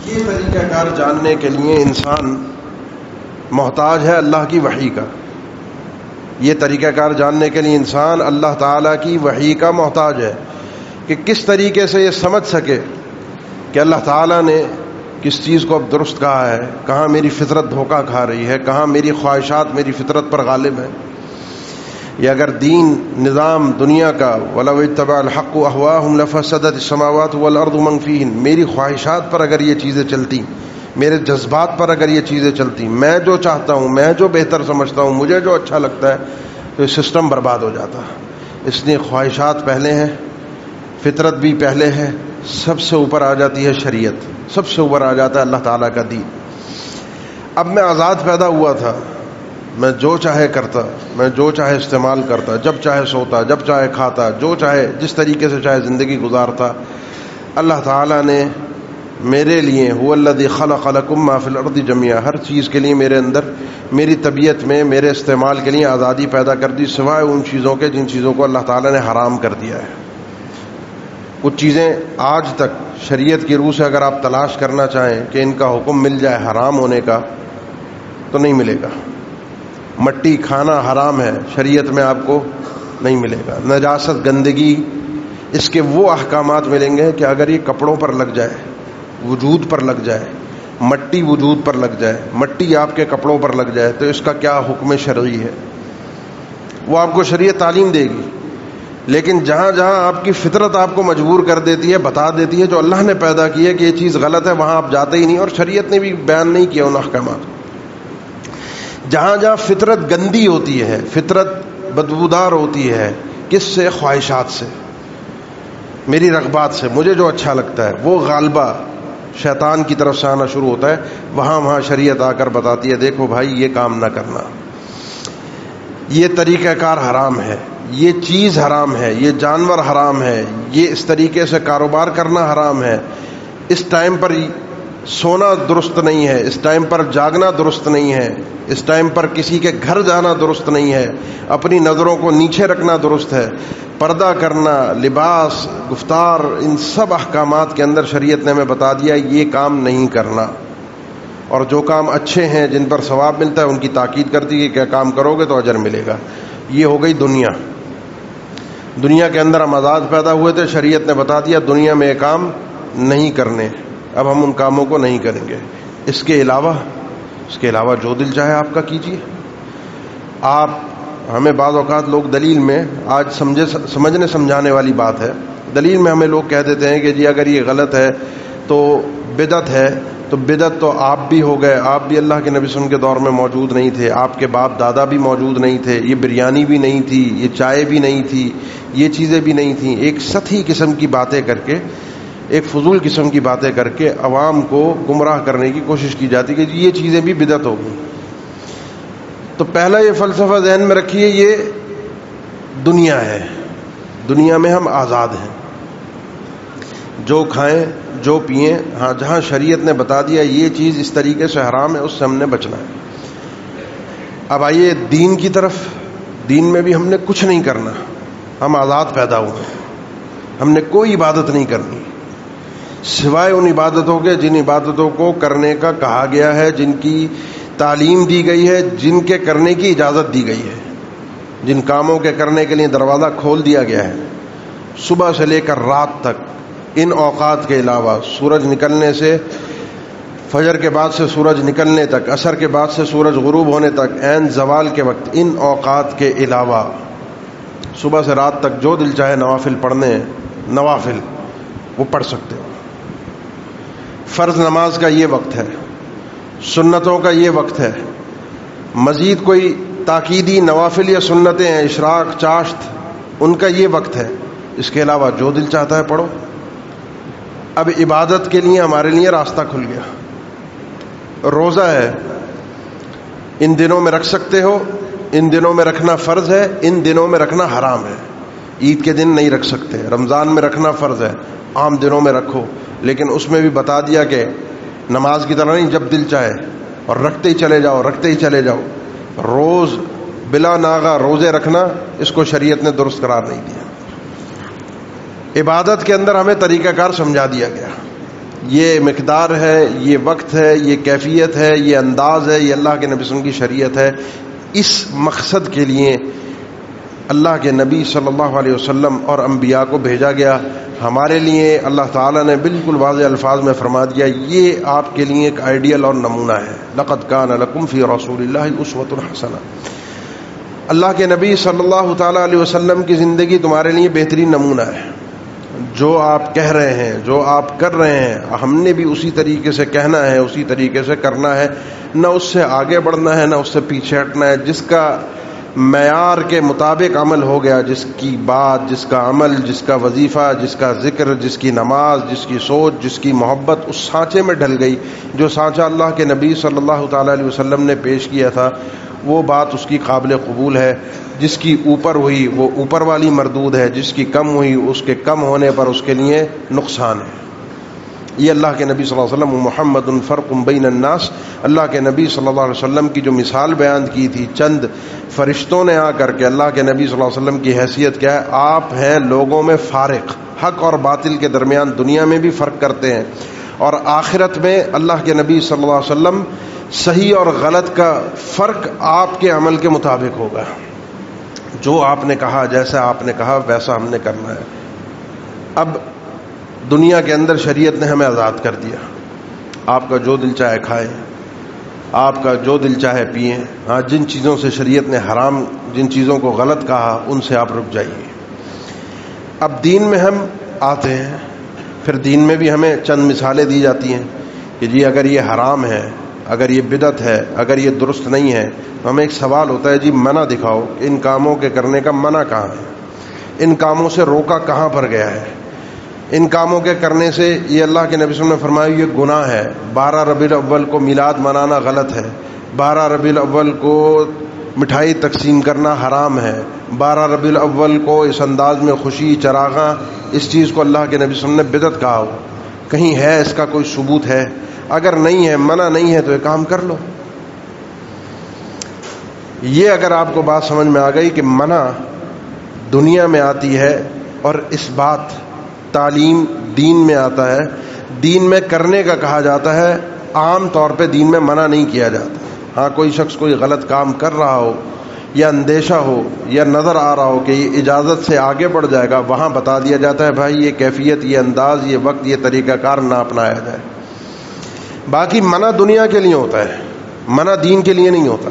یہ طریقہ کار جاننے کے لیے انسان محتاج ہے اللہ کی وحی کا. یہ طریقہ کار جاننے کے لیے انسان اللہ تعالیٰ کی وحی کا محتاج ہے کہ کس طریقے سے یہ سمجھ سکے کہ اللہ تعالیٰ نے کس چیز کو اب درست کہا ہے، کہاں میری فطرت دھوکہ کھا رہی ہے، کہاں میری خواہشات میری فطرت پر غالب ہیں. یا اگر دین نظام دنیا کا وَلَوِ اتَّبَعَ الْحَقُّ أَهْوَاءَهُمْ لَفَسَدَتِ السَّمَاوَاتُ وَالْأَرْضُ مَنْ فِيهِنَّ، میری خواہشات پر اگر یہ چیزیں چلتی، میرے جذبات پر اگر یہ چیزیں چلتی، میں جو چاہتا ہوں، میں جو بہتر سمجھتا ہوں، مجھے جو اچھا لگتا ہے، تو یہ سسٹم برباد ہو جاتا. اس لیے خواہشات پہلے ہیں، فطرت بھی پہلے ہے، سب سے اوپر آ جاتی ہے شریعت، سب سے اوپر آ جاتا ہے اللہ تعالیٰ کا دین. اب میں آزاد پیدا ہوا تھا، میں جو چاہے کرتا، میں جو چاہے استعمال کرتا، جب چاہے سوتا، جب چاہے کھاتا، جو چاہے جس طریقے سے چاہے زندگی گزارتا. اللہ تعالیٰ نے میرے لیے هو الذی خلق لکم ما فی الارض جميعا، ہر چیز کے لیے میرے اندر، میری طبیعت میں، میرے استعمال کے لیے آزادی پیدا کر دی، سوائے ان چیزوں کے جن چیزوں کو اللہ تعالیٰ نے حرام کر دیا ہے. کچھ چیزیں آج تک شریعت کی روح سے اگر آپ تلاش کرنا چاہیں کہ ان کا حکم مل جائے حرام ہونے کا تو نہیں ملے گا. مٹی کھانا حرام ہے، شریعت میں آپ کو نہیں ملے گا. نجاست، گندگی، اس کے وہ احکامات ملیں گے کہ اگر یہ کپڑوں پر لگ جائے، وجود پر لگ جائے، مٹی وجود پر لگ جائے، مٹی آپ کے کپڑوں پر لگ جائے، تو اس کا کیا حکم شرعی ہے، وہ آپ کو شریعت تعلیم دے گی. لیکن جہاں جہاں آپ کی فطرت آپ کو مجبور کر دیتی ہے، بتا دیتی ہے جو اللہ نے پیدا کی ہے کہ یہ چیز غلط ہے، وہاں آپ جاتے ہی نہیں، اور شریعت نے بھی بیان نہیں کیا ان احکامات. جہاں جہاں فطرت گندی ہوتی ہے، فطرت بدبودار ہوتی ہے، کس سے؟ خواہشات سے، میری رغبات سے، مجھے جو اچھا لگتا ہے وہ غالبہ شیطان کی طرف سے آنا شروع ہوتا ہے. وہاں شریعت آ کر بتاتی ہے دیکھو بھائی یہ کام نہ کرنا، یہ طریقہ کار حرام ہے، یہ چیز حرام ہے، یہ جانور حرام ہے، یہ اس طریقے سے کاروبار کرنا حرام ہے، اس ٹائم پر سونا درست نہیں ہے، اس ٹائم پر جاگنا درست نہیں ہے، اس ٹائم پر کسی کے گھر جانا درست نہیں ہے، اپنی نظروں کو نیچے رکھنا درست ہے، پردہ کرنا، لباس، گفتار، ان سب احکامات کے اندر شریعت نے ہمیں بتا دیا یہ کام نہیں کرنا. اور جو کام اچھے ہیں جن پر ثواب ملتا ہے ان کی تاکید کرتی ہے کہ کیا کام کرو گے تو اجر ملے گا. یہ ہو گئی دنیا. دنیا کے اندر ہم آزاد پیدا ہوئے تھے، شریعت نے بتا دیا دنیا میں یہ کام نہیں کرنے، اب ہم ان کاموں کو نہیں کریں گے. اس کے علاوہ جو دل چاہے آپ کا کیجیے. آپ ہمیں بعض اوقات لوگ دلیل میں، آج سمجھنے سمجھانے والی بات ہے، دلیل میں ہمیں لوگ کہہ دیتے ہیں کہ جی اگر یہ غلط ہے تو بدعت ہے، تو بدعت تو آپ بھی ہو گئے، آپ بھی اللہ کے نبی صلی اللہ علیہ وسلم کے دور میں موجود نہیں تھے، آپ کے باپ دادا بھی موجود نہیں تھے، یہ بریانی بھی نہیں تھی، یہ چائے بھی نہیں تھی، یہ چیزیں بھی نہیں تھیں. ایک سطحی قسم کی باتیں کر کے، ایک فضول قسم کی باتیں کر کے عوام کو گمراہ کرنے کی کوشش کی جاتی کہ یہ چیزیں بھی بدعت ہو گئی. تو پہلا یہ فلسفہ ذہن میں رکھیے، یہ دنیا ہے، دنیا میں ہم آزاد ہیں، جو کھائیں جو پئیں، ہاں جہاں شریعت نے بتا دیا یہ چیز اس طریقے سے حرام ہے اس سے ہم نے بچنا ہے. اب آئیے دین کی طرف. دین میں بھی ہم نے کچھ نہیں کرنا، ہم آزاد پیدا ہوئے ہیں، ہم نے کوئی عبادت نہیں کرنی سوائے ان عبادتوں کے جن عبادتوں کو کرنے کا کہا گیا ہے، جن کی تعلیم دی گئی ہے، جن کے کرنے کی اجازت دی گئی ہے، جن کاموں کے کرنے کے لیے دروازہ کھول دیا گیا ہے. صبح سے لے کر رات تک، ان اوقات کے علاوہ سورج نکلنے سے، فجر کے بعد سے سورج نکلنے تک، عصر کے بعد سے سورج غروب ہونے تک، عین زوال کے وقت، ان اوقات کے علاوہ صبح سے رات تک جو دل چاہے نوافل پڑھنے ہیں، نوافل وہ پڑھ سکتے ہو. فرض نماز کا یہ وقت ہے، سنتوں کا یہ وقت ہے، مزید کوئی تاکیدی نوافل یا سنتیں ہیں، اشراق، چاشت، ان کا یہ وقت ہے. اس کے علاوہ جو دل چاہتا ہے پڑھو. اب عبادت کے لیے ہمارے لیے راستہ کھل گیا. روزہ ہے، ان دنوں میں رکھ سکتے ہو، ان دنوں میں رکھنا فرض ہے، ان دنوں میں رکھنا حرام ہے. عید کے دن نہیں رکھ سکتے، رمضان میں رکھنا فرض ہے، عام دنوں میں رکھو. لیکن اس میں بھی بتا دیا کہ نماز کی طرح نہیں، جب دل چاہے اور رکھتے ہی چلے جاؤ، رکھتے ہی چلے جاؤ. روز بلا ناغہ روزے رکھنا، اس کو شریعت نے درست قرار نہیں دیا. عبادت کے اندر ہمیں طریقہ کار سمجھا دیا گیا. یہ مقدار ہے، یہ وقت ہے، یہ کیفیت ہے، یہ انداز ہے، یہ اللہ کے نبی صلی اللہ علیہ وسلم کی شریعت ہے۔ اس مقصد کے لیے اللہ کے نبی صلی اللہ علیہ وسلم اور انبیاء کو بھیجا گیا۔ ہمارے لیے اللہ تعالیٰ نے بالکل واضح الفاظ میں فرما دیا، یہ آپ کے لیے ایک آئیڈیل اور نمونہ ہے۔ لقد کان لکم فی رسول اللہ اسوۃ حسنہ۔ اللہ کے نبی صلی اللہ تعالیٰ علیہ وسلم کی زندگی تمہارے لیے بہترین نمونہ ہے۔ جو آپ کہہ رہے ہیں، جو آپ کر رہے ہیں، ہم نے بھی اسی طریقے سے کہنا ہے، اسی طریقے سے کرنا ہے، نہ اس سے آگے بڑھنا ہے، نہ اس سے پیچھے ہٹنا ہے۔ جس کا معیار کے مطابق عمل ہو گیا، جس کی بات، جس کا عمل، جس کا وظیفہ، جس کا ذکر، جس کی نماز، جس کی سوچ، جس کی محبت اس سانچے میں ڈھل گئی جو سانچہ اللہ کے نبی صلی اللہ تعالیٰ علیہ وسلم نے پیش کیا تھا، وہ بات اس کی قابل قبول ہے۔ جس کی اوپر ہوئی وہ اوپر والی مردود ہے، جس کی کم ہوئی اس کے کم ہونے پر اس کے لیے نقصان ہے۔ یہ اللہ کے نبی صلی اللہ علیہ وسلم محمد فرق بین الناس، اللہ کے نبی صلی اللہ علیہ وسلم کی جو مثال بیان کی تھی چند فرشتوں نے آ کر کے، اللہ کے نبی صلی اللہ علیہ وسلم کی حیثیت کیا ہے؟ آپ ہیں لوگوں میں فارق، حق اور باطل کے درمیان دنیا میں بھی فرق کرتے ہیں، اور آخرت میں اللہ کے نبی صلی اللہ علیہ وسلم صحیح اور غلط کا فرق آپ کے عمل کے مطابق ہوگا۔ جو آپ نے کہا، جیسا آپ نے کہا ویسا ہم نے کرنا ہے۔ اب دنیا کے اندر شریعت نے ہمیں آزاد کر دیا، آپ کا جو دل چاہے کھائیں، آپ کا جو دل چاہے پئیں۔ ہاں، جن چیزوں سے شریعت نے حرام، جن چیزوں کو غلط کہا، ان سے آپ رک جائیے۔ اب دین میں ہم آتے ہیں، پھر دین میں بھی ہمیں چند مثالیں دی جاتی ہیں کہ جی اگر یہ حرام ہے، اگر یہ بدعت ہے، اگر یہ درست نہیں ہے، تو ہمیں ایک سوال ہوتا ہے، جی منع دکھاؤ، ان کاموں کے کرنے کا منع کہاں ہے؟ ان کاموں سے روکا کہاں پر گیا ہے؟ ان کاموں کے کرنے سے، یہ اللہ کے نبی صلی اللہ علیہ وسلم نے فرمایا یہ گناہ ہے۔ 12 ربیع الاول کو میلاد منانا غلط ہے، 12 ربیع الاول کو مٹھائی تقسیم کرنا حرام ہے، 12 ربیع الاول کو اس انداز میں خوشی چراغاں، اس چیز کو اللہ کے نبی صلی اللہ علیہ وسلم نے بدعت کہا ہو۔ کہیں ہے اس کا کوئی ثبوت ہے؟ اگر نہیں ہے، منع نہیں ہے، تو یہ کام کر لو۔ یہ اگر آپ کو بات سمجھ میں آ گئی کہ منع دنیا میں آتی ہے اور اس بات تعلیم دین میں آتا ہے، دین میں کرنے کا کہا جاتا ہے، عام طور پہ دین میں منع نہیں کیا جاتا۔ ہاں، کوئی شخص کوئی غلط کام کر رہا ہو یا اندیشہ ہو یا نظر آ رہا ہو کہ یہ اجازت سے آگے بڑھ جائے گا، وہاں بتا دیا جاتا ہے بھائی یہ کیفیت، یہ انداز، یہ وقت، یہ طریقہ کار نہ اپنایا جائے۔ باقی منع دنیا کے لیے ہوتا ہے، منع دین کے لیے نہیں ہوتا۔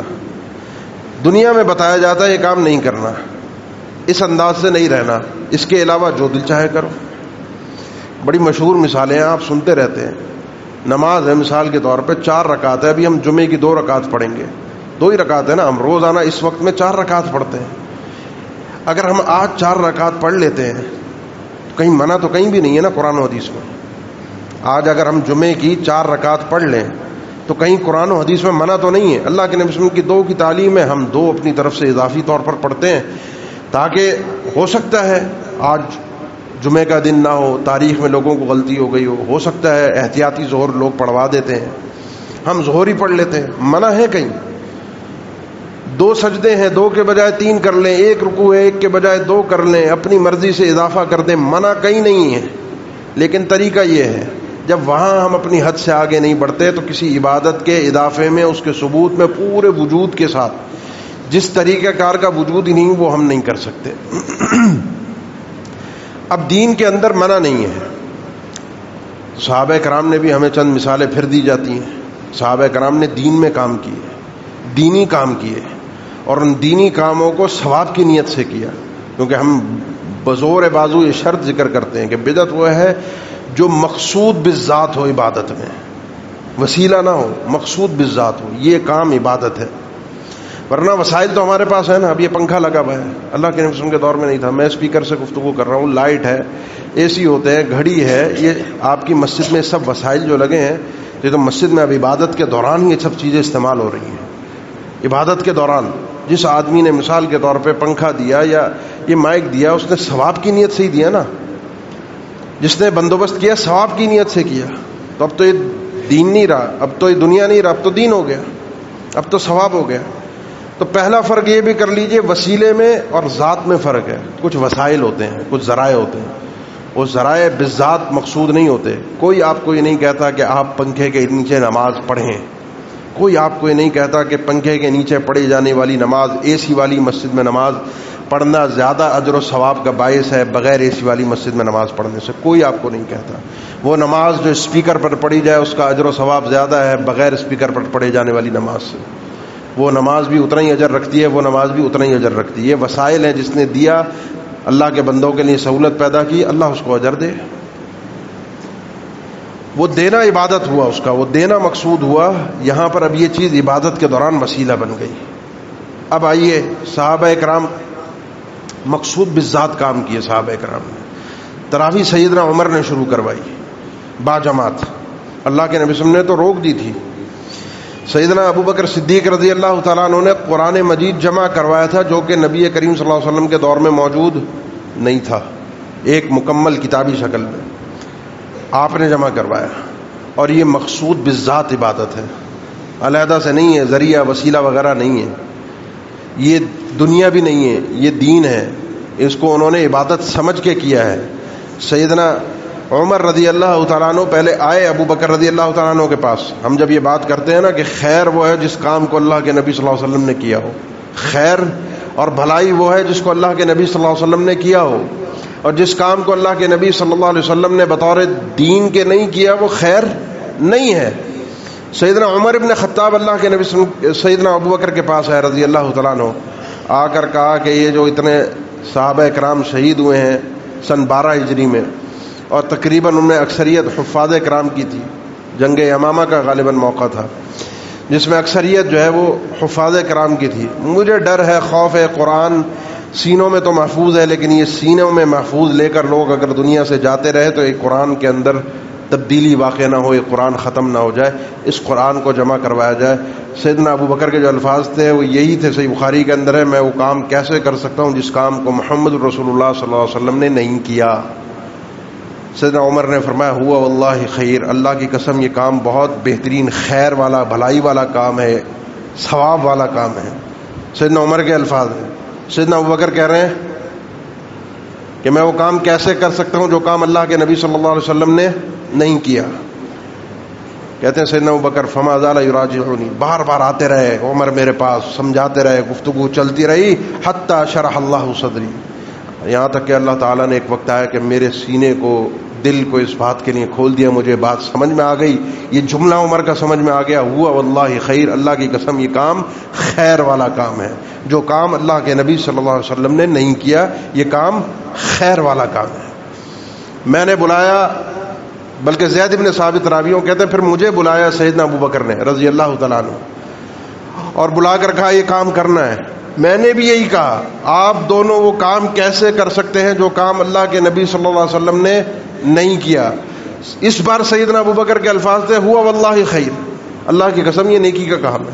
دنیا میں بتایا جاتا ہے یہ کام نہیں کرنا، اس انداز سے نہیں رہنا، اس کے علاوہ جو دل چاہے کرو۔ بڑی مشہور مثالیں ہیں، آپ سنتے رہتے ہیں۔ نماز ہے مثال کے طور پہ 4 رکعت ہے، ابھی ہم جمعے کی 2 رکعت پڑھیں گے، 2 ہی رکعت ہے نا، ہم روزانہ اس وقت میں 4 رکعت پڑھتے ہیں۔ اگر ہم آج 4 رکعت پڑھ لیتے ہیں، کہیں منع تو کہیں بھی نہیں ہے نا قرآن و حدیث میں۔ آج اگر ہم جمعے کی 4 رکعت پڑھ لیں تو کہیں قرآن و حدیث میں منع تو نہیں ہے۔ اللہ کے نبی صلی اللہ علیہ وسلم کی 2 کی تعلیم ہے، ہم 2 اپنی طرف سے اضافی طور پر پڑھتے ہیں، تاکہ ہو سکتا ہے آج جمعے کا دن نہ ہو، تاریخ میں لوگوں کو غلطی ہو گئی ہو سکتا ہے احتیاطی ظہر لوگ پڑھوا دیتے ہیں، ہم ظہر ہی پڑھ لیتے ہیں۔ منع ہے کہیں؟ 2 سجدے ہیں، 2 کے بجائے 3 کر لیں، 1 رکوع ہے 1 کے بجائے 2 کر لیں، اپنی مرضی سے اضافہ کر دیں، منع کہیں نہیں ہے۔ لیکن طریقہ یہ ہے، جب وہاں ہم اپنی حد سے آگے نہیں بڑھتے تو کسی عبادت کے اضافے میں، اس کے ثبوت میں پورے وجود کے ساتھ جس طریقہ کار کا وجود ہی نہیں وہ ہم نہیں کر سکتے۔ اب دین کے اندر منع نہیں ہے۔ صحابہ کرام نے بھی ہمیں چند مثالیں پھر دی جاتی ہیں۔ صحابہ کرام نے دین میں کام کیے، دینی کام کیے، اور ان دینی کاموں کو ثواب کی نیت سے کیا، کیونکہ ہم بزور بازو یہ شرط ذکر کرتے ہیں کہ بدعت وہ ہے جو مقصود بالذات ہو، عبادت میں وسیلہ نہ ہو، مقصود بالذات ہو، یہ کام عبادت ہے۔ ورنہ وسائل تو ہمارے پاس ہے نا، اب یہ پنکھا لگا ہوا ہے، اللہ کے نبی کے دور میں نہیں تھا، میں اسپیکر سے گفتگو کر رہا ہوں، لائٹ ہے، اے سی ہوتے ہیں، گھڑی ہے، یہ آپ کی مسجد میں سب وسائل جو لگے ہیں، یہ تو مسجد میں اب عبادت کے دوران یہ سب چیزیں استعمال ہو رہی ہیں۔ عبادت کے دوران جس آدمی نے مثال کے طور پہ پنکھا دیا یا یہ مائک دیا، اس نے ثواب کی نیت سے ہی دیا نا، جس نے بندوبست کیا ثواب کی نیت سے کیا، تو اب تو یہ دین نہیں رہا، اب تو یہ دنیا نہیں رہا، اب تو دین ہو گیا، اب تو ثواب ہو گیا۔ تو پہلا فرق یہ بھی کر لیجئے، وسیلے میں اور ذات میں فرق ہے۔ کچھ وسائل ہوتے ہیں، کچھ ذرائع ہوتے ہیں، وہ ذرائع بالذات مقصود نہیں ہوتے. کوئی آپ کو یہ نہیں کہتا کہ آپ پنکھے کے نیچے نماز پڑھیں. کوئی آپ کو یہ نہیں کہتا کہ پنکھے کے نیچے پڑھی جانے والی نماز اے سی والی مسجد میں نماز پڑھنا زیادہ اجر و ثواب کا باعث ہے بغیر اے سی والی مسجد میں نماز پڑھنے سے. کوئی آپ کو نہیں کہتا. وہ نماز جو اسپیکر پر پڑھی جائے اس کا اجر و ثواب زیادہ ہے بغیر اسپیکر پر پڑھے جانے والی نماز سے. وہ نماز بھی اتنا ہی اجر رکھتی ہے, وہ نماز بھی اتنا ہی اجر رکھتی ہے. یہ وسائل ہیں جس نے دیا, اللہ کے بندوں کے لیے سہولت پیدا کی, اللہ اس کو اجر دے. وہ دینا عبادت ہوا, اس کا وہ دینا مقصود ہوا. یہاں پر اب یہ چیز عبادت کے دوران وسیلہ بن گئی. اب آئیے, صحابہ کرام مقصود بالذات کام کیے. صحابہ کرام نے تراویح سیدنا عمر نے شروع کروائی با جماعت. اللہ کے نبی صلی اللہ علیہ وسلم نے تو روک دی تھی. سیدنا ابو بکر صدیق رضی اللہ تعالیٰ عنہ نے قرآن مجید جمع کروایا تھا, جو کہ نبی کریم صلی اللہ علیہ وسلم کے دور میں موجود نہیں تھا. ایک مکمل کتابی شکل میں آپ نے جمع کروایا. اور یہ مقصود بالذات عبادت ہے, علیحدہ سے نہیں ہے, ذریعہ وسیلہ وغیرہ نہیں ہے. یہ دنیا بھی نہیں ہے, یہ دین ہے. اس کو انہوں نے عبادت سمجھ کے کیا ہے. سیدنا عمر رضی اللہ تعالیٰ عنہ پہلے آئے ابو بکر رضی اللہ تعالیٰ عنہ کے پاس. ہم جب یہ بات کرتے ہیں نا کہ خیر وہ ہے جس کام کو اللہ کے نبی صلی اللہ علیہ وسلم نے کیا ہو, خیر اور بھلائی وہ ہے جس کو اللہ کے نبی صلی اللہ علیہ وسلم نے کیا ہو, اور جس کام کو اللہ کے نبی صلی اللہ علیہ وسلم نے بطور دین کے نہیں کیا وہ خیر نہیں ہے. سیدنا عمر ابن خطاب اللہ کے نبی سیدنا ابو بکر کے پاس آئے رضی اللہ تعالیٰ عنہ, آ کر کہا کہ یہ جو اتنے صحابہ کرام شہید ہوئے ہیں سن 12 ہجری میں, اور تقریباً ان میں اکثریت حفاظ کرام کی تھی. جنگ یمامہ کا غالباً موقع تھا جس میں اکثریت جو ہے وہ حفاظ کرام کی تھی. مجھے ڈر ہے, خوف ہے, قرآن سینوں میں تو محفوظ ہے, لیکن یہ سینوں میں محفوظ لے کر لوگ اگر دنیا سے جاتے رہے تو ایک قرآن کے اندر تبدیلی واقع نہ ہو, یہ قرآن ختم نہ ہو جائے. اس قرآن کو جمع کروایا جائے. سیدنا ابو بکر کے جو الفاظ تھے وہ یہی تھے, صحیح بخاری کے اندر ہے, میں وہ کام کیسے کر سکتا ہوں جس کام کو محمد رسول اللہ صلی اللہ علیہ وسلم نے نہیں کیا. سیدنا عمر نے فرمایا ہوا واللہ خیر, اللہ کی قسم یہ کام بہت بہترین, خیر والا, بھلائی والا کام ہے, ثواب والا کام ہے. سیدنا عمر کے الفاظ ہیں. سیدنا ابوبکر کہہ رہے ہیں کہ میں وہ کام کیسے کر سکتا ہوں جو کام اللہ کے نبی صلی اللہ علیہ وسلم نے نہیں کیا. کہتے ہیں سیدنا ابوبکر فما زال یراجعونی, بار بار آتے رہے عمر میرے پاس, سمجھاتے رہے, گفتگو چلتی رہی. حتی شرح اللہ صدری, یہاں تک کہ اللہ تعالیٰ نے ایک وقت آیا کہ میرے سینے کو, دل کو اس بات کے لیے کھول دیا, مجھے بات سمجھ میں آ گئی. یہ جملہ عمر کا سمجھ میں آ گیا, ہوا واللہ خیر, اللہ کی قسم یہ کام خیر والا کام ہے. جو کام اللہ کے نبی صلی اللہ علیہ وسلم نے نہیں کیا یہ کام خیر والا کام ہے. میں نے بلایا, بلکہ زید بن ثابت راویوں کہتے ہیں پھر مجھے بلایا سیدنا ابو بکر نے رضی اللہ تعالیٰ عنہ, اور بلا کر کہا یہ کام کرنا ہے. میں نے بھی یہی کہا, آپ دونوں وہ کام کیسے کر سکتے ہیں جو کام اللہ کے نبی صلی اللہ علیہ وسلم نے نہیں کیا. اس بار سیدنا ابو بکر کے الفاظ تھے ہوا واللہ خیر, اللہ کی قسم یہ نیکی کا کام ہے.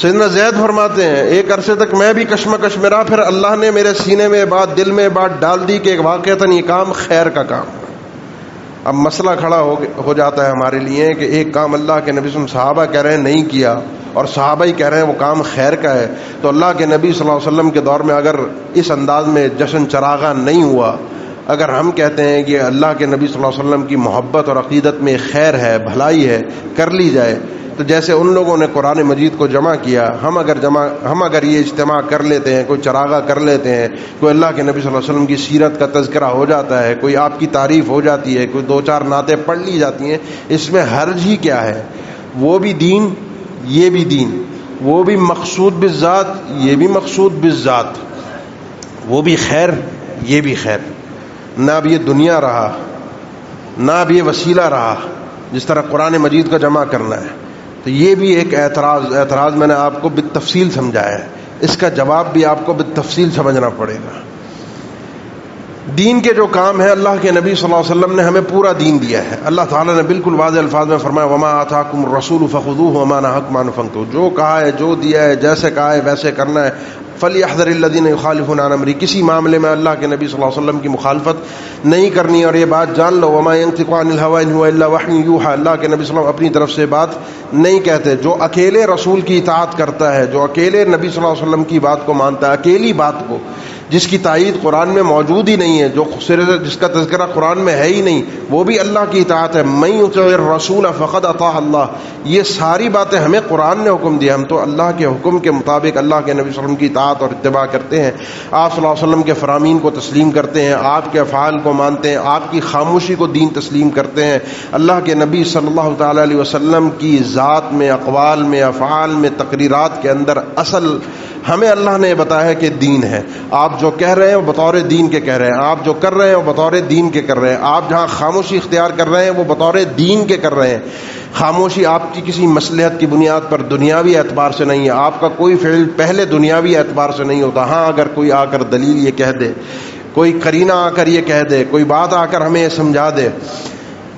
سیدنا زید فرماتے ہیں ایک عرصے تک میں بھی کشمکش میں رہا, پھر اللہ نے میرے سینے میں بات, دل میں بات ڈال دی کہ واقعتاً یہ کام خیر کا کام ہے. اب مسئلہ کھڑا ہو جاتا ہے ہمارے لیے کہ ایک کام اللہ کے نبی صلی اللہ علیہ وسلم صحابہ کہہ رہے ہیں نہیں کیا, اور صحابہ ہی کہہ رہے ہیں وہ کام خیر کا ہے. تو اللہ کے نبی صلی اللہ علیہ وسلم کے دور میں اگر اس انداز میں جشن چراغاں نہیں ہوا, اگر ہم کہتے ہیں کہ اللہ کے نبی صلی اللہ علیہ وسلم کی محبت اور عقیدت میں خیر ہے, بھلائی ہے, کر لی جائے, تو جیسے ان لوگوں نے قرآن مجید کو جمع کیا, ہم اگر یہ اجتماع کر لیتے ہیں, کوئی چراغا کر لیتے ہیں, کوئی اللہ کے نبی صلی اللہ علیہ وسلم کی سیرت کا تذکرہ ہو جاتا ہے, کوئی آپ کی تعریف ہو جاتی ہے, کوئی 2-4 نعتیں پڑھ لی جاتی ہیں, اس میں حرج ہی کیا ہے؟ وہ بھی دین, یہ بھی دین, وہ بھی مقصود بالذات, یہ بھی مقصود بالذات, وہ بھی خیر, یہ بھی خیر. نہ اب یہ دنیا رہا, نہ اب یہ وسیلہ رہا جس طرح قرآن مجید کا جمع کرنا ہے. تو یہ بھی ایک اعتراض میں نے آپ کو بالتفصیل سمجھایا ہے, اس کا جواب بھی آپ کو بالتفصیل سمجھنا پڑے گا. دین کے جو کام ہے اللہ کے نبی صلی اللہ علیہ وسلم نے ہمیں پورا دین دیا ہے. اللہ تعالیٰ نے بالکل واضح الفاظ میں فرمایا وما آتاکم الرسول فخذوہ وما نہاکم عنہ فانتہوا, جو کہا ہے, جو دیا ہے, جیسے کہا ہے ویسے کرنا ہے, فلیحذر الذین یخالفون عن امرہ، کسی معاملے میں اللہ کے نبی صلی اللہ علیہ وسلم کی مخالفت نہیں کرنی. اور یہ بات جان لو، وما ینطق عن الہوی ان هو الا وحی یوحی، اللہ کے نبی صلی اللہ علیہ وسلم اپنی طرف سے بات نہیں کہتے. جو اکیلے رسول کی اطاعت کرتا ہے، جو اکیلے نبی صلی اللہ علیہ وسلم کی بات کو مانتا ہے، اکیلی بات کو، جس کی تائید قرآن میں موجود ہی نہیں ہے، جو جس کا تذکرہ قرآن میں ہے ہی نہیں، وہ بھی اللہ کی اطاعت ہے. من یطع الرسول فقد اطاع اللہ، یہ ساری باتیں ہمیں قرآن نے حکم دیا، ہم تو اللہ کے حکم کے مطابق اللہ کے نبی صلی اللہ علیہ وسلم کی اطاعت اور اتباع کرتے ہیں. آپ صلی اللہ علیہ وسلم کے فرامین کو تسلیم کرتے ہیں، آپ کے افعال کو مانتے ہیں، آپ کی خاموشی کو دین تسلیم کرتے ہیں. اللہ کے نبی صلی اللہ تعالی علیہ وسلم کی ذات میں، اقوال میں، افعال میں، تقریرات کے اندر اصل ہمیں اللہ نے بتایا ہے کہ دین ہے. آپ جو کہہ رہے ہیں وہ بطور دین کے کہہ رہے ہیں، آپ جو کر رہے ہیں وہ بطور دین کے کر رہے ہیں، آپ جہاں خاموشی اختیار کر رہے ہیں وہ بطور دین کے کر رہے ہیں. خاموشی آپ کی کسی مصلحت کی بنیاد پر دنیاوی اعتبار سے نہیں ہے، آپ کا کوئی فعل پہلے دنیاوی اعتبار سے نہیں ہوتا. ہاں اگر کوئی آ کر دلیل یہ کہہ دے، کوئی قرینہ آ کر یہ کہہ دے، کوئی بات آ کر ہمیں یہ سمجھا دے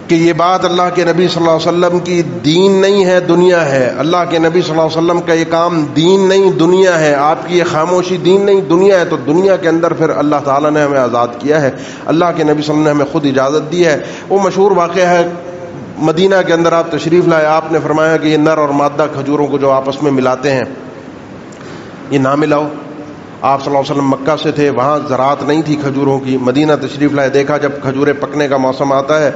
کہ یہ بات اللہ کے نبی صلی اللہ علیہ وسلم کی دین نہیں ہے، دنیا ہے، اللہ کے نبی صلی اللہ علیہ وسلم کا یہ کام دین نہیں دنیا ہے، آپ کی یہ خاموشی دین نہیں دنیا ہے، تو دنیا کے اندر پھر اللہ تعالیٰ نے ہمیں آزاد کیا ہے، اللہ کے نبی صلی اللہ علیہ وسلم نے ہمیں خود اجازت دی ہے. وہ مشہور واقعہ ہے، مدینہ کے اندر آپ تشریف لائے، آپ نے فرمایا کہ یہ نر اور مادہ کھجوروں کو جو آپس میں ملاتے ہیں یہ نہ ملاؤ. آپ صلی اللہ علیہ وسلم مکہ سے تھے، وہاں زراعت نہیں تھی کھجوروں کی. مدینہ تشریف لائے، دیکھا جب کھجوریں پکنے کا موسم آتا ہے،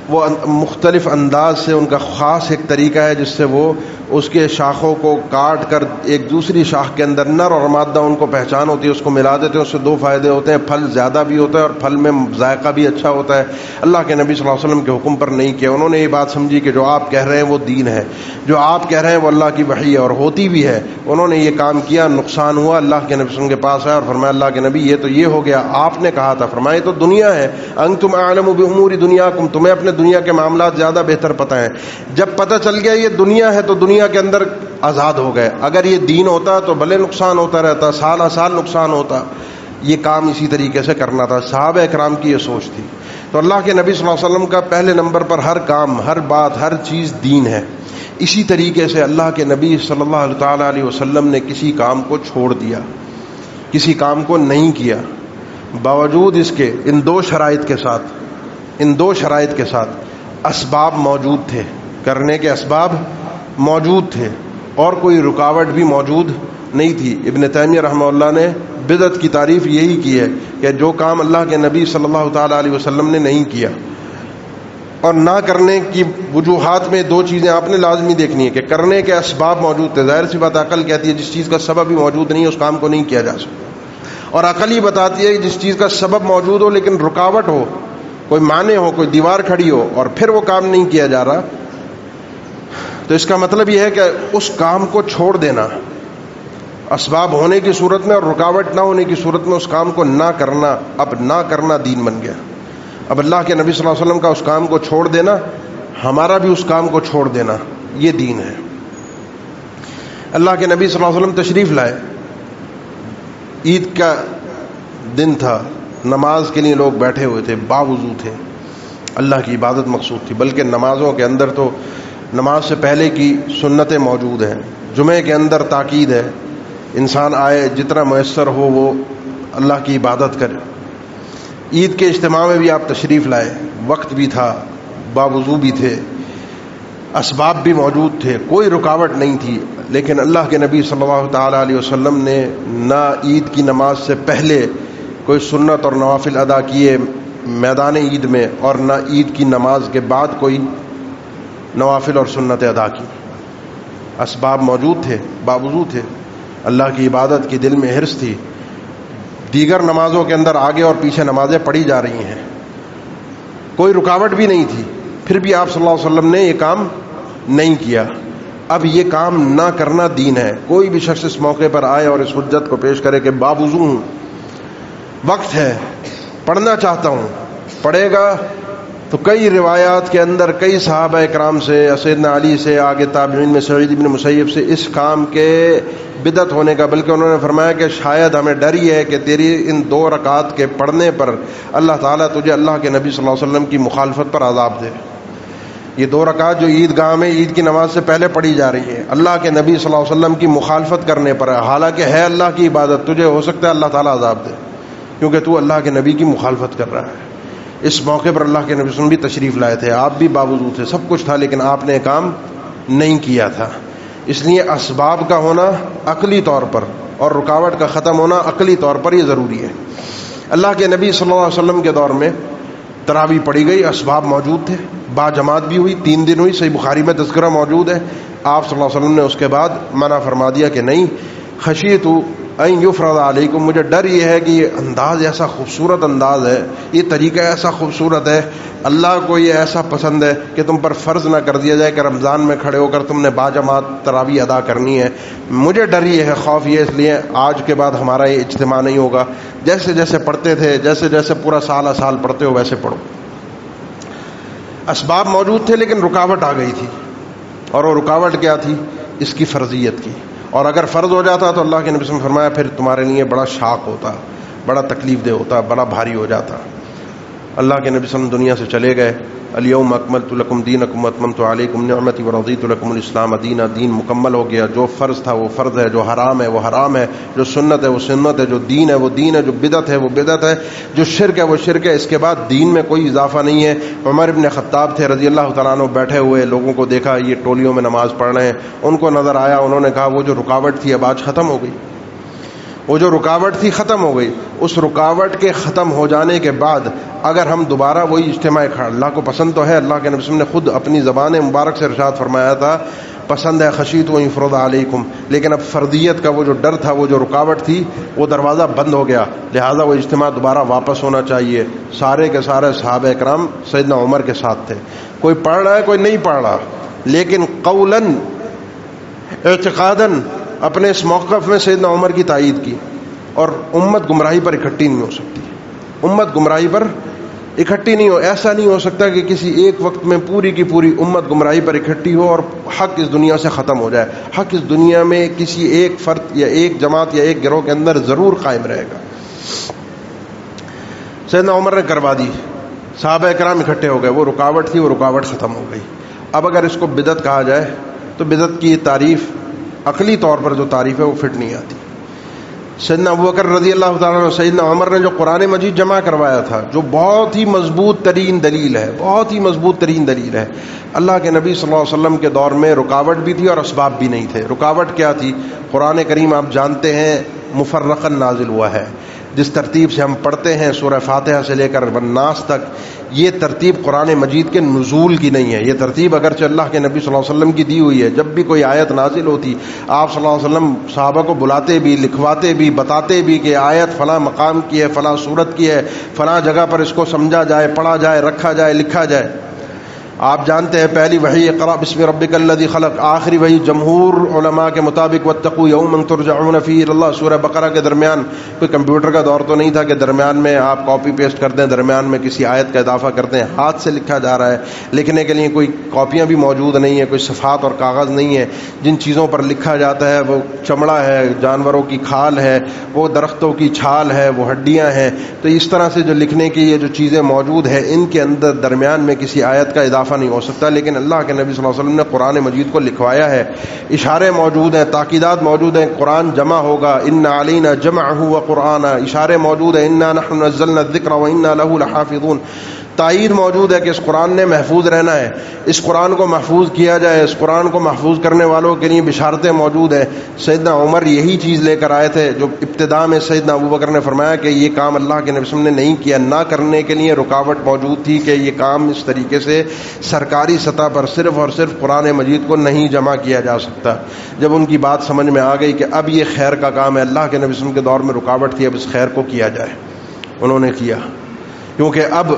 وہ مختلف انداز سے، ان کا خاص ایک طریقہ ہے جس سے وہ اس کے شاخوں کو کاٹ کر ایک دوسری شاخ کے اندر نر اور مادہ ان کو پہچان ہوتی ہے، اس کو ملا دیتے ہیں. اس سے دو فائدے ہوتے ہیں، پھل زیادہ بھی ہوتا ہے اور پھل میں ذائقہ بھی اچھا ہوتا ہے. اللہ کے نبی صلی اللہ علیہ وسلم کے حکم پر نہیں کیا. انہوں نے یہ بات سمجھی کہ جو آپ کہہ رہے ہیں وہ دین ہے، جو آپ کہہ رہے ہیں وہ اللہ کی وحی ہے اور ہوتی بھی ہے. انہوں نے یہ کام کیا، نقصان ہوا. اللہ کے نبی صلی اللہ علیہ وسلم کے پاس آیا اور فرمایا اللہ کے نبی یہ تو یہ ہو گیا، آپ نے کہا تھا. فرمایا تو دنیا ہے، انتم اعلم بامور دنیاکم، تمہیں اپنے دنیا کے معاملات زیادہ بہتر پتہ ہیں. جب پتہ چل گیا یہ دنیا ہے تو دنیا کے اندر آزاد ہو گئے. اگر یہ دین ہوتا تو بھلے نقصان ہوتا رہتا، سال سال نقصان ہوتا. یہ کام اسی طریقے سے کرنا تھا. صحابہ اکرام کی یہ سوچ تھی. تو اللہ کے نبی صلی اللہ علیہ وسلم کا پہلے نمبر پر ہر کام، ہر بات، ہر چیز دین ہے. اسی طریقے سے اللہ کے نبی صلی اللہ تعالیٰ علیہ وسلم نے کسی کام کو چھوڑ دیا، کسی کام کو نہیں کیا، باوجود اس کے ان دو شرائط کے ساتھ اسباب موجود تھے، کرنے کے اسباب موجود تھے اور کوئی رکاوٹ بھی موجود نہیں تھی. ابن تیمیہ رحمہ اللہ نے بدعت کی تعریف یہی کی ہے کہ جو کام اللہ کے نبی صلی اللہ تعالیٰ علیہ وسلم نے نہیں کیا، اور نہ کرنے کی وجوہات میں دو چیزیں آپ نے لازمی دیکھنی ہے کہ کرنے کے اسباب موجود تھے. ظاہر سی بات عقل کہتی ہے جس چیز کا سبب ہی موجود نہیں ہے اس کام کو نہیں کیا جا سکتا، اور عقل ہی بتاتی ہے کہ جس چیز کا سبب موجود ہو لیکن رکاوٹ ہو، کوئی مانع ہو، کوئی دیوار کھڑی ہو اور پھر وہ کام نہیں کیا جا رہا، تو اس کا مطلب یہ ہے کہ اس کام کو چھوڑ دینا، اسباب ہونے کی صورت میں اور رکاوٹ نہ ہونے کی صورت میں اس کام کو نہ کرنا. اب نہ کرنا دین بن گیا. اب اللہ کے نبی صلی اللہ علیہ وسلم کا اس کام کو چھوڑ دینا، ہمارا بھی اس کام کو چھوڑ دینا، یہ دین ہے. اللہ کے نبی صلی اللہ علیہ وسلم تشریف لائے، عید کا دن تھا، نماز کے لیے لوگ بیٹھے ہوئے تھے، باوضو تھے، اللہ کی عبادت مقصود تھی. بلکہ نمازوں کے اندر تو نماز سے پہلے کی سنتیں موجود ہیں. جمعے کے اندر تاکید ہے انسان آئے، جتنا میسر ہو وہ اللہ کی عبادت کرے. عید کے اجتماع میں بھی آپ تشریف لائے، وقت بھی تھا، باوضو بھی تھے، اسباب بھی موجود تھے، کوئی رکاوٹ نہیں تھی. لیکن اللہ کے نبی صلی اللہ تعالیٰ علیہ وسلم نے نہ عید کی نماز سے پہلے کوئی سنت اور نوافل ادا کیے میدان عید میں، اور نہ عید کی نماز کے بعد کوئی نوافل اور سنتیں ادا کی. اسباب موجود تھے، باوضو تھے، اللہ کی عبادت کی دل میں حرص تھی. دیگر نمازوں کے اندر آگے اور پیچھے نمازیں پڑھی جا رہی ہیں، کوئی رکاوٹ بھی نہیں تھی، پھر بھی آپ صلی اللہ علیہ وسلم نے یہ کام نہیں کیا. اب یہ کام نہ کرنا دین ہے. کوئی بھی شخص اس موقع پر آئے اور اس حجت کو پیش کرے کہ باوضو ہوں، وقت ہے، پڑھنا چاہتا ہوں، پڑھے گا. تو کئی روایات کے اندر کئی صحابہ اکرام سے، سیدنا علی سے، آگے تابعین میں سعید بن مسیب سے اس کام کے بدعت ہونے کا، بلکہ انہوں نے فرمایا کہ شاید ہمیں ڈر ہی ہے کہ تیری ان 2 رکعات کے پڑھنے پر اللہ تعالیٰ تجھے اللہ کے نبی صلی اللہ علیہ وسلم کی مخالفت پر عذاب دے. یہ 2 رکعت جو عید گاہ میں عید کی نماز سے پہلے پڑھی جا رہی ہے اللہ کے نبی صلی اللہ علیہ وسلم کی مخالفت کرنے پر ہے، حالانکہ ہے اللہ کی عبادت، تجھے ہو سکتا ہے اللہ تعالیٰ عذاب دے کیونکہ تو اللہ کے نبی کی مخالفت کر رہا ہے۔ اس موقع پر اللہ کے نبی صلی اللہ علیہ وسلم بھی تشریف لائے تھے، آپ بھی باوضو تھے، سب کچھ تھا، لیکن آپ نے کام نہیں کیا تھا۔ اس لیے اسباب کا ہونا عقلی طور پر اور رکاوٹ کا ختم ہونا عقلی طور پر یہ ضروری ہے۔ اللہ کے نبی صلی اللہ علیہ وسلم کے دور میں تراویح پڑھی گئی، اسباب موجود تھے، با جماعت بھی ہوئی، 3 دن ہوئی، صحیح بخاری میں تذکرہ موجود ہے۔ آپ صلی اللہ علیہ وسلم نے اس کے بعد منع فرما دیا کہ نہیں، خشیت این یفرض علیکم، مجھے ڈر یہ ہے کہ یہ انداز ایسا خوبصورت انداز ہے، یہ طریقہ ایسا خوبصورت ہے، اللہ کو یہ ایسا پسند ہے کہ تم پر فرض نہ کر دیا جائے کہ رمضان میں کھڑے ہو کر تم نے باجماعت تراویح ادا کرنی ہے۔ مجھے ڈر یہ ہے، خوف یہ، اس لیے آج کے بعد ہمارا یہ اجتماع نہیں ہوگا، جیسے جیسے پڑھتے تھے، جیسے جیسے پورا سال پڑھتے ہو ویسے پڑھو۔ اسباب موجود تھے لیکن رکاوٹ آ گئی تھی، اور وہ رکاوٹ کیا تھی؟ اس کی فرضیت کی، اور اگر فرض ہو جاتا تو اللہ کے نبی صلی اللہ علیہ وسلم نے فرمایا پھر تمہارے لیے بڑا شاق ہوتا، بڑا تکلیف دہ ہوتا، بڑا بھاری ہو جاتا۔ اللہ کے نبی صلی اللہ علیہ وسلم دنیا سے چلے گئے، الیوم اکملت لکم دینکم واتممت علیکم نعمتی ورضیت لکم الاسلام دینا، دین مکمل ہو گیا، جو فرض تھا وہ فرض ہے، جو حرام ہے وہ حرام ہے، جو سنت ہے وہ سنت ہے، جو دین ہے وہ دین ہے، جو بدعت ہے وہ بدعت ہے، جو شرک ہے وہ شرک ہے۔ اس کے بعد دین میں کوئی اضافہ نہیں ہے۔ عمر ابن خطاب تھے رضی اللہ تعالیٰ عنہ، بیٹھے ہوئے لوگوں کو دیکھا یہ ٹولیوں میں نماز پڑھ رہے ہیں، ان کو نظر آیا، انہوں نے کہا وہ جو رکاوٹ تھی اب آج ختم ہو گئی، وہ جو رکاوٹ تھی ختم ہو گئی۔ اس رکاوٹ کے ختم ہو جانے کے بعد اگر ہم دوبارہ وہی اجتماع اللہ کو پسند تو ہے، اللہ کے نبی صلی اللہ علیہ وسلم نے خود اپنی زبان مبارک سے ارشاد فرمایا تھا پسند ہے خشیت و یفرض علیکم، لیکن اب فرضیت کا وہ جو ڈر تھا، وہ جو رکاوٹ تھی، وہ دروازہ بند ہو گیا، لہٰذا وہ اجتماع دوبارہ واپس ہونا چاہیے۔ سارے کے سارے صحابہ کرام سیدنا عمر کے ساتھ تھے، کوئی پڑھ رہا ہے کوئی نہیں پڑھ رہا، لیکن قولاً اعتقاداً اپنے اس موقف میں سیدنا عمر کی تائید کی۔ اور امت گمراہی پر اکٹھی نہیں ہو سکتی، امت گمراہی پر اکٹھی نہیں ہو، ایسا نہیں ہو سکتا کہ کسی ایک وقت میں پوری کی پوری امت گمراہی پر اکٹھی ہو اور حق اس دنیا سے ختم ہو جائے۔ حق اس دنیا میں کسی ایک فرد یا ایک جماعت یا ایک گروہ کے اندر ضرور قائم رہے گا۔ سیدنا عمر نے کروا دی، صحابہ کرام اکٹھے ہو گئے، وہ رکاوٹ تھی، وہ رکاوٹ ختم ہو گئی۔ اب اگر اس کو بدعت کہا جائے تو بدعت کی تعریف عقلی طور پر جو تعریف ہے وہ فٹ نہیں آتی۔ سیدنا ابوبکر رضی اللہ تعالیٰ عنہ، سیدنا عمر نے جو قرآن مجید جمع کروایا تھا، جو بہت ہی مضبوط ترین دلیل ہے، بہت ہی مضبوط ترین دلیل ہے، اللہ کے نبی صلی اللہ علیہ وسلم کے دور میں رکاوٹ بھی تھی اور اسباب بھی نہیں تھے۔ رکاوٹ کیا تھی؟ قرآن کریم آپ جانتے ہیں مفرقاً نازل ہوا ہے، جس ترتیب سے ہم پڑھتے ہیں سورہ فاتحہ سے لے کر الناس تک، یہ ترتیب قرآن مجید کے نزول کی نہیں ہے، یہ ترتیب اگرچہ اللہ کے نبی صلی اللہ علیہ وسلم کی دی ہوئی ہے۔ جب بھی کوئی آیت نازل ہوتی، آپ صلی اللہ علیہ وسلم صحابہ کو بلاتے بھی، لکھواتے بھی، بتاتے بھی کہ آیت فلاں مقام کی ہے، فلاں صورت کی ہے، فلاں جگہ پر اس کو سمجھا جائے، پڑھا جائے، رکھا جائے، لکھا جائے۔ آپ جانتے ہیں پہلی وحی اقرأ بسم ربک الذی خلق، آخری وحی جمہور علماء کے مطابق واتقوا یوما ترجعون فیہ الی اللہ، سورہ بقرہ کے درمیان کوئی کمپیوٹر کا دور تو نہیں تھا کہ درمیان میں آپ کاپی پیسٹ کر دیں، درمیان میں کسی آیت کا اضافہ کرتے ہیں، ہاتھ سے لکھا جا رہا ہے، لکھنے کے لیے کوئی کاپیاں بھی موجود نہیں ہیں، کوئی صفحات اور کاغذ نہیں ہے۔ جن چیزوں پر لکھا جاتا ہے وہ چمڑا ہے، جانوروں کی کھال ہے، وہ درختوں کی چھال ہے، وہ ہڈیاں ہیں، تو اس طرح سے جو لکھنے کی یہ جو چیزیں موجود ہیں، ان کے اندر درمیان میں کسی آیت کا اضافہ نہیں ہو سکتا، لیکن اللہ کے نبی صلی اللہ علیہ وسلم نے قرآن مجید کو لکھوایا ہے، اشارے موجود ہیں، تاکیدات موجود ہیں، قرآن جمع ہوگا، ان علینا جمعہ وقرآنا، اشارے موجود ہیں، انا نحن نزلنا الذکر وانا له لحافظون، تائید موجود ہے کہ اس قرآن نے محفوظ رہنا ہے، اس قرآن کو محفوظ کیا جائے، اس قرآن کو محفوظ کرنے والوں کے لیے بشارتیں موجود ہیں۔ سیدنا عمر یہی چیز لے کر آئے تھے جو ابتدا میں سیدنا ابوبکر نے فرمایا کہ یہ کام اللہ کے نبی صلی اللہ علیہ وسلم نے نہیں کیا، نہ کرنے کے لیے رکاوٹ موجود تھی کہ یہ کام اس طریقے سے سرکاری سطح پر صرف اور صرف قرآن مجید کو نہیں جمع کیا جا سکتا۔ جب ان کی بات سمجھ میں آ گئی کہ اب یہ خیر کا کام ہے، اللہ کے نبی صلی اللہ علیہ وسلم کے دور میں رکاوٹ تھی، اب اس خیر کو کیا جائے، انہوں نے کیا، کیونکہ اب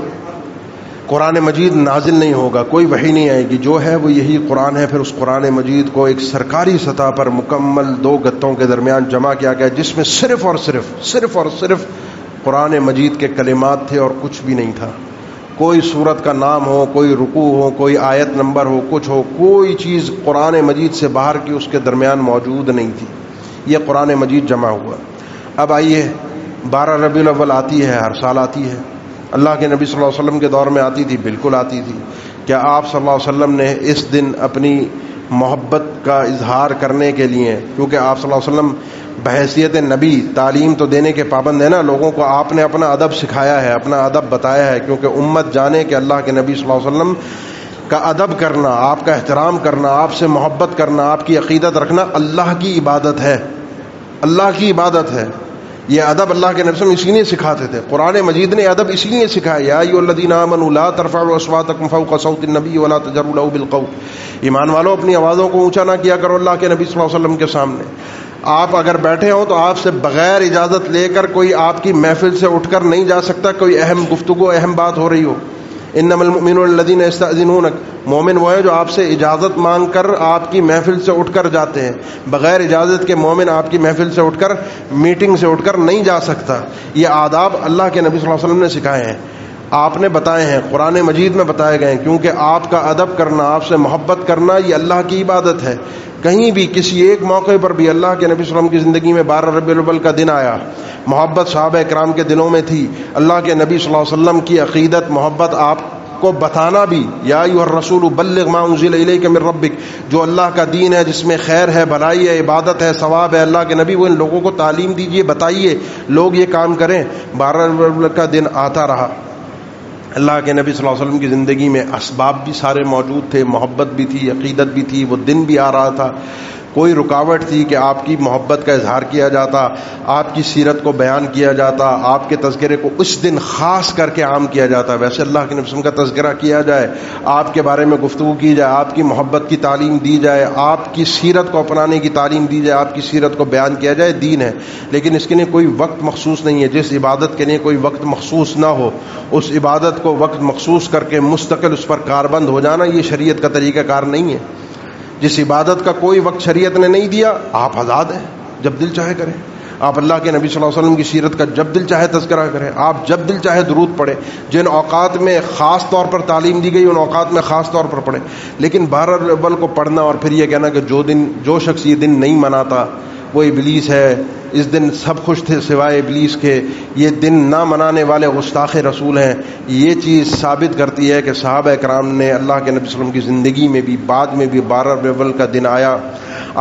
قرآن مجید نازل نہیں ہوگا، کوئی وحی نہیں آئے گی، جو ہے وہ یہی قرآن ہے۔ پھر اس قرآن مجید کو ایک سرکاری سطح پر مکمل 2 گتوں کے درمیان جمع کیا گیا، جس میں صرف اور صرف قرآن مجید کے کلمات تھے اور کچھ بھی نہیں تھا۔ کوئی سورت کا نام ہو، کوئی رکوع ہو، کوئی آیت نمبر ہو، کچھ ہو، کوئی چیز قرآن مجید سے باہر کی اس کے درمیان موجود نہیں تھی۔ یہ قرآن مجید جمع ہوا۔ اب آئیے 12 ربیع الاول آتی ہے، ہر سال آتی ہے، اللہ کے نبی صلی اللہ علیہ وسلم کے دور میں آتی تھی؟ بالکل آتی تھی۔ کیا آپ صلی اللہ علیہ وسلم نے اس دن اپنی محبت کا اظہار کرنے کے لیے، کیونکہ آپ صلی اللہ علیہ وسلم بحیثیت نبی تعلیم تو دینے کے پابند ہیں نا، لوگوں کو آپ نے اپنا ادب سکھایا ہے، اپنا ادب بتایا ہے، کیونکہ امت جانے کہ اللہ کے نبی صلی اللہ علیہ وسلم کا ادب کرنا، آپ کا احترام کرنا، آپ سے محبت کرنا، آپ کی عقیدت رکھنا اللہ کی عبادت ہے، اللہ کی عبادت ہے۔ یہ ادب اللہ کے نبی صلی اللہ علیہ وسلم اسی لیے سکھاتے تھے۔ قرآن مجید نے ادب اسی لیے سکھایا، یا ایھا الذین آمنوا لا ترفعوا اصواتکم فوق صوت النبی ولا تجهروا له بالقول، ایمان والو اپنی آوازوں کو اونچا نہ کیا کرو اللہ کے نبی صلی اللہ علیہ وسلم کے سامنے۔ آپ اگر بیٹھے ہوں تو آپ سے بغیر اجازت لے کر کوئی آپ کی محفل سے اٹھ کر نہیں جا سکتا، کوئی اہم گفتگو، اہم بات ہو رہی ہو۔ انما المؤمنون الذین یستأذنونک، مومن وہ ہیں جو آپ سے اجازت مانگ کر آپ کی محفل سے اٹھ کر جاتے ہیں، بغیر اجازت کے مومن آپ کی محفل سے اٹھ کر، میٹنگ سے اٹھ کر نہیں جا سکتا۔ یہ آداب اللہ کے نبی صلی اللہ علیہ وسلم نے سکھائے ہیں، آپ نے بتائے ہیں، قرآن مجید میں بتائے گئے ہیں، کیونکہ آپ کا ادب کرنا، آپ سے محبت کرنا یہ اللہ کی عبادت ہے۔ کہیں بھی کسی ایک موقع پر بھی اللہ کے نبی صلی اللہ علیہ وسلم کی زندگی میں 12 ربیع الاول کا دن آیا، محبت صحابہ کرام کے دلوں میں تھی، اللہ کے نبی صلی اللہ علیہ وسلم کی عقیدت، محبت آپ کو بتانا بھی، یا ایھا الرسول بلغ ما انزل الیک من ربک، جو اللہ کا دین ہے، جس میں خیر ہے، بھلائی ہے، عبادت ہے، ثواب ہے، اللہ کے نبی وہ ان لوگوں کو تعلیم دیجئے، بتائیے، لوگ یہ کام کریں۔ 12 ربیع الاول کا دن آتا رہا، اللہ کے نبی صلی اللہ علیہ وسلم کی زندگی میں اسباب بھی سارے موجود تھے، محبت بھی تھی، عقیدت بھی تھی، وہ دن بھی آ رہا تھا، کوئی رکاوٹ تھی کہ آپ کی محبت کا اظہار کیا جاتا، آپ کی سیرت کو بیان کیا جاتا، آپ کے تذکرے کو اس دن خاص کر کے عام کیا جاتا۔ ویسے اللہ کے نبی صلی اللہ علیہ وسلم کا تذکرہ کیا جائے، آپ کے بارے میں گفتگو کی جائے، آپ کی محبت کی تعلیم دی جائے، آپ کی سیرت کو اپنانے کی تعلیم دی جائے، آپ کی سیرت کو بیان کیا جائے، دین ہے۔ لیکن اس کے لیے کوئی وقت مخصوص نہیں ہے، جس عبادت کے لیے کوئی وقت مخصوص نہ ہو، اس عبادت کو وقت مخصوص کر کے مستقل اس پر کاربند ہو جانا، یہ شریعت کا طریقہ کار نہیں ہے۔ جس عبادت کا کوئی وقت شریعت نے نہیں دیا، آپ آزاد ہیں، جب دل چاہے کریں۔ آپ اللہ کے نبی صلی اللہ علیہ وسلم کی سیرت کا جب دل چاہے تذکرہ کریں، آپ جب دل چاہے درود پڑھیں، جن اوقات میں خاص طور پر تعلیم دی گئی ان اوقات میں خاص طور پر پڑھیں۔ لیکن 12 ربیع الاول کو پڑھنا اور پھر یہ کہنا کہ جو شخص یہ دن نہیں مناتا وہ ابلیس ہے، اس دن سب خوش تھے سوائے ابلیس کے، یہ دن نہ منانے والے گستاخ رسول ہیں، یہ چیز ثابت کرتی ہے کہ صحابہ کرام نے اللہ کے نبی صلی اللہ علیہ وسلم کی زندگی میں بھی، بعد میں بھی 12 ربیع الاول کا دن آیا،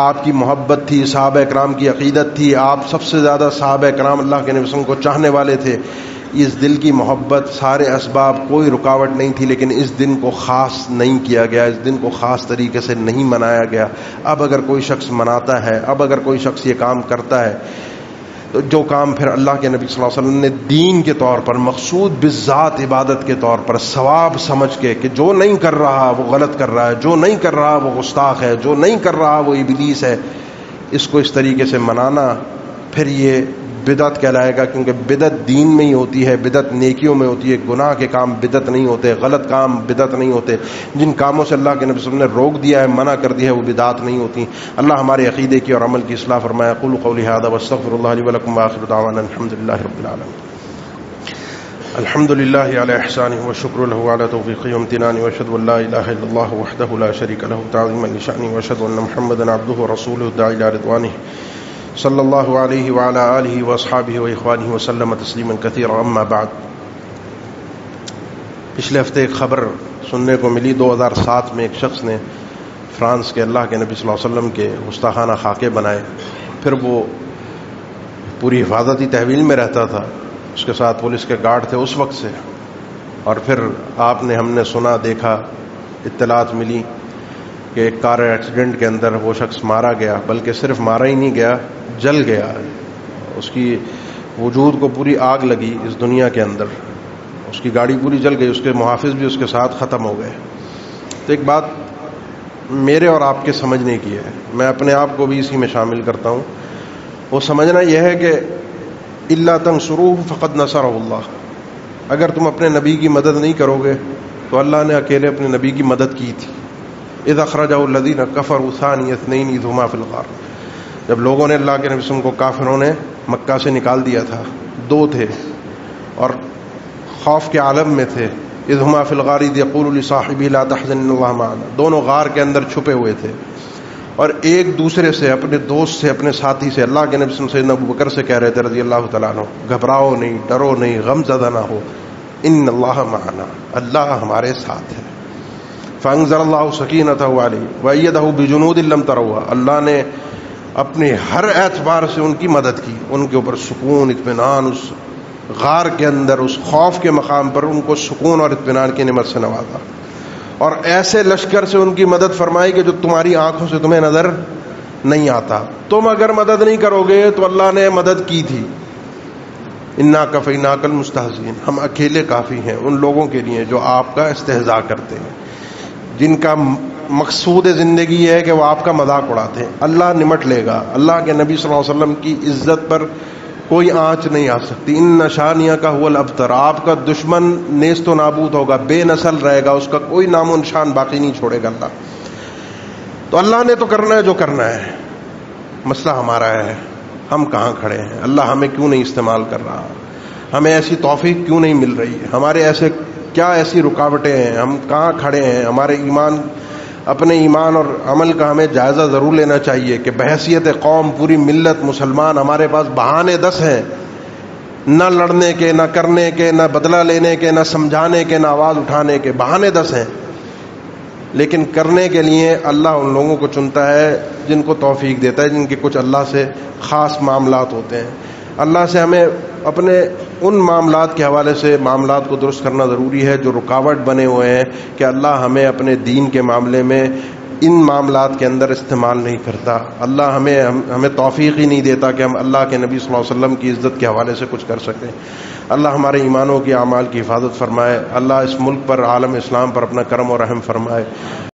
آپ کی محبت تھی، صحابہ کرام کی عقیدت تھی، آپ سب سے زیادہ صحابہ کرام اللہ کے نبی صلی اللہ علیہ وسلم کو چاہنے والے تھے۔ اس دل کی محبت، سارے اسباب، کوئی رکاوٹ نہیں تھی، لیکن اس دن کو خاص نہیں کیا گیا، اس دن کو خاص طریقے سے نہیں منایا گیا۔ اب اگر کوئی شخص مناتا ہے، اب اگر کوئی شخص یہ کام کرتا ہے، تو جو کام پھر اللہ کے نبی صلی اللہ علیہ وسلم نے دین کے طور پر، مقصود بالذات عبادت کے طور پر، ثواب سمجھ کے کہ جو نہیں کر رہا وہ غلط کر رہا ہے، جو نہیں کر رہا وہ گستاخ ہے، جو نہیں کر رہا وہ ابلیس ہے، اس کو اس طریقے سے منانا، پھر یہ بدعت کہلائے گا، کیونکہ بدعت دین میں ہی ہوتی ہے، بدعت نیکیوں میں ہوتی ہے، گناہ کے کام بدعت نہیں ہوتے، غلط کام بدعت نہیں ہوتے، جن کاموں سے اللہ کے نبی صلی اللہ علیہ وسلم نے روک دیا ہے، منع کر دیا ہے، وہ بدعت نہیں ہوتی۔ اللہ ہمارے عقیدے کی اور عمل کی اصلاح فرمائے۔ قولوا قولی ھذا واستغفر اللہ لی ولکم وآخر دعوانا الحمد للہ رب العالمین۔ الحمد للہ علی احسانہ والشکر لہ علی توفیقہ وامتنانہ، واشہد ان لا الہ الا اللہ وحدہ لا شریک لہ تعظیما لشأنہ، واشہد ان محمدا عبدہ ورسولہ الداعی الی رضوانہ صلی اللہ علیہ وعلی آلہ واصحابہ واخوانہ وسلم تسلیما کثیرا، اما بعد۔ پچھلے ہفتے ایک خبر سننے کو ملی، 2007 میں ایک شخص نے فرانس کے اللہ کے نبی صلی اللہ علیہ وسلم کے گستاخانہ خاکے بنائے، پھر وہ پوری حفاظتی تحویل میں رہتا تھا، اس کے ساتھ پولیس کے گارڈ تھے اس وقت سے، اور پھر ہم نے سنا، دیکھا، اطلاعات ملی کہ ایک کار ایکسیڈنٹ کے اندر وہ شخص مارا گیا، بلکہ صرف مارا ہی نہیں گیا، جل گیا، اس کی وجود کو پوری آگ لگی اس دنیا کے اندر، اس کی گاڑی پوری جل گئی، اس کے محافظ بھی اس کے ساتھ ختم ہو گئے۔ تو ایک بات میرے اور آپ کے سمجھنے کی ہے، میں اپنے آپ کو بھی اسی میں شامل کرتا ہوں، وہ سمجھنا یہ ہے کہ الا تنصروہ فقد نصرہ اللہ، اگر تم اپنے نبی کی مدد نہیں کرو گے تو اللہ نے اکیلے اپنے نبی کی مدد کی تھی۔ اذ اخرجہ الذین کفروا ثانی اثنین اذ ہما فی الغار، جب لوگوں نے اللہ کے نبی صلی اللہ علیہ وسلم کو، کافروں نے مکہ سے نکال دیا تھا، دو تھے اور خوف کے عالم میں تھے، اذ ہما فی الغار اذ یقول لصاحبہ لا تحزن ان اللہ معنا، دونوں غار کے اندر چھپے ہوئے تھے، اور ایک دوسرے سے، اپنے دوست سے، اپنے ساتھی سے، اللہ کے نبی صلی اللہ علیہ وسلم سیدنا ابو بکر سے کہہ رہے تھے رضی اللہ تعالیٰ عنہ، گھبراؤ نہیں، ڈرو نہیں، غم زدہ نہ ہو، ان اللہ معنا، اللہ ہمارے ساتھ ہے. فانزل اللہ سکینتہ علیہ وایدہ بجنود لم تروها، اللہ نے اپنے ہر اعتبار سے ان کی مدد کی، ان کے اوپر سکون، اطمینان، اس غار کے اندر اس خوف کے مقام پر ان کو سکون اور اطمینان کی نعمت سے نوازا، اور ایسے لشکر سے ان کی مدد فرمائی کہ جو تمہاری آنکھوں سے تمہیں نظر نہیں آتا. تم اگر مدد نہیں کرو گے تو اللہ نے مدد کی تھی. انا کفیناک المستہزئین، ہم اکیلے کافی ہیں ان لوگوں کے لیے جو آپ کا استہزاء کرتے ہیں، جن کا مقصود زندگی ہے کہ وہ آپ کا مذاق اڑاتے ہیں. اللہ نمٹ لے گا. اللہ کے نبی صلی اللہ علیہ وسلم کی عزت پر کوئی آنچ نہیں آ سکتی. ان نشانیہ کا هو الابتر، آپ کا دشمن نیست و نابود ہوگا، بے نسل رہے گا، اس کا کوئی نام و نشان باقی نہیں چھوڑے گا اللہ. تو اللہ نے تو کرنا ہے جو کرنا ہے، مسئلہ ہمارا ہے ہم کہاں کھڑے ہیں. اللہ ہمیں کیوں نہیں استعمال کر رہا، ہمیں ایسی توفیق کیوں نہیں مل رہی، ہمارے ایسے کیا ایسی رکاوٹیں ہیں، ہم کہاں کھڑے ہیں. ہمارے ایمان، اپنے ایمان اور عمل کا ہمیں جائزہ ضرور لینا چاہیے کہ بحیثیت قوم، پوری ملت مسلمان، ہمارے پاس بہانے 10 ہیں، نہ لڑنے کے، نہ کرنے کے، نہ بدلہ لینے کے، نہ سمجھانے کے، نہ آواز اٹھانے کے. بہانے 10 ہیں، لیکن کرنے کے لیے اللہ ان لوگوں کو چنتا ہے جن کو توفیق دیتا ہے، جن کے کچھ اللہ سے خاص معاملات ہوتے ہیں. اللہ سے ہمیں اپنے ان معاملات کے حوالے سے معاملات کو درست کرنا ضروری ہے جو رکاوٹ بنے ہوئے ہیں کہ اللہ ہمیں اپنے دین کے معاملے میں ان معاملات کے اندر استعمال نہیں کرتا. اللہ ہمیں توفیق ہی نہیں دیتا کہ ہم اللہ کے نبی صلی اللہ علیہ وسلم کی عزت کے حوالے سے کچھ کر سکیں. اللہ ہمارے ایمانوں کی اعمال کی حفاظت فرمائے. اللہ اس ملک پر، عالم اسلام پر اپنا کرم و رحم فرمائے.